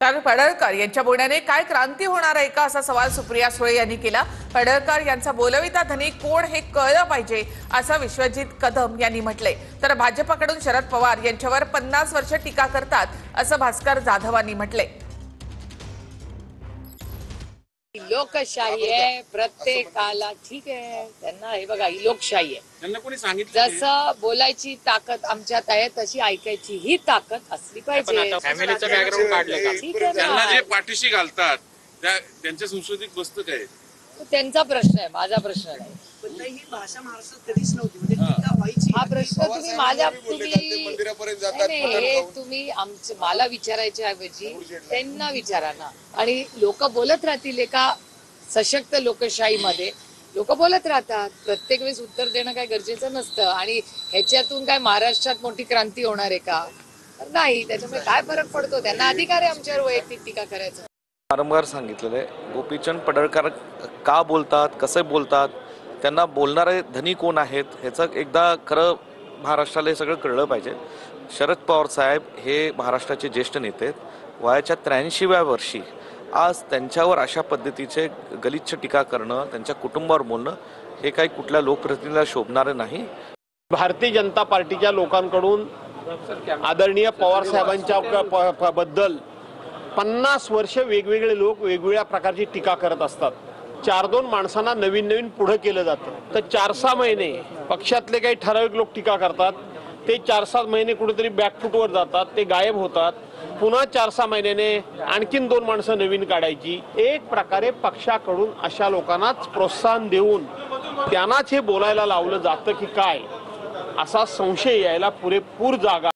तर पडळकर यांच्या बोलण्याने काय क्रांती होणार आहे का असा सवाल सुप्रिया सुळे यांनी केला। पडळकर यांचा बोलविता धनी कोण हे कळलं पाहिजे असं विश्वजित कदम यांनी म्हटले। तर भाजपकडून शरद पवार यांच्यावर 50 वर्ष टीका करतात असं भास्कर जाधवांनी म्हटले। लोकशाही आहे, प्रत्येकाला ठीक आहे, त्यांना हे बघा ही लोकशाही आहे। त्यांना कोणी सांगितलं जसं बोलायची ताकद आमच्यात आहे तशी ऐकायची ही ताकद असली पाहिजे। फॅमिलीचं बॅकग्राऊंड काढलं का? ठीक आहे त्यांना जे ना, पाठीशी घालतात त्यांच्या संस्कृतीत बसतं काय? तो त्यांचा प्रश्न आहे, माझा प्रश्न नाही। पण ही भाषा महाराष्ट्रात कधीच नव्हती, म्हणजे टीका व्हायची। हा प्रश्न तुम्ही माझ्या तुम्ही आमचं मला विचारायच्या ऐवजी त्यांना विचारा ना। आणि लोक बोलत राहतील, एका सशक्त लोकशाहीमध्ये लोक बोलत राहतात, प्रत्येक वेळेस उत्तर देणं काय गरजेचं नसतं। आणि ह्याच्यातून काय महाराष्ट्रात मोठी क्रांती होणार आहे का? तर नाही, त्याच्यामुळे काय फरक पडतो? त्यांना अधिकार आहे आमच्यावर वैयक्तिक टीका करायचा। वारंवार सांगितलेलं आहे, गोपीचंद पडळकर का बोलतात, कसे बोलतात, त्यांना बोलणारे धनी कोण आहेत ह्याचं एकदा खरं महाराष्ट्राला हे सगळं कळलं पाहिजे। शरद पवार साहेब हे महाराष्ट्राचे ज्येष्ठ नेते आहेत, वयाच्या 83व्या वर्षी आज त्यांच्यावर अशा पद्धतीचे गलिच्छ टीका करणं, त्यांच्या कुटुंबावर बोलणं हे काही कुठल्या लोकप्रतिनिधीला शोभणारं नाही। भारतीय जनता पार्टीच्या लोकांकडून आदरणीय पवार साहेबांच्या बद्दल 50 वर्ष वेगवेगळे लोक वेगवेगळ्या प्रकारची टीका करत असतात। 4-2 माणसांना नवीन पुढे केलं जातं, तर 4-6 महिने पक्षातले काही ठराविक लोक टीका करतात, ते 4-7 महिने कुठेतरी बॅकफुटवर जातात, ते गायब होतात, पुन्हा 4-6 महिन्याने आणखीन 2 माणसं नवीन काढायची। एक प्रकारे पक्षाकडून अशा लोकांनाच प्रोत्साहन देऊन त्यांनाच हे बोलायला लावलं जातं की काय, असा संशय यायला पुरेपूर जागा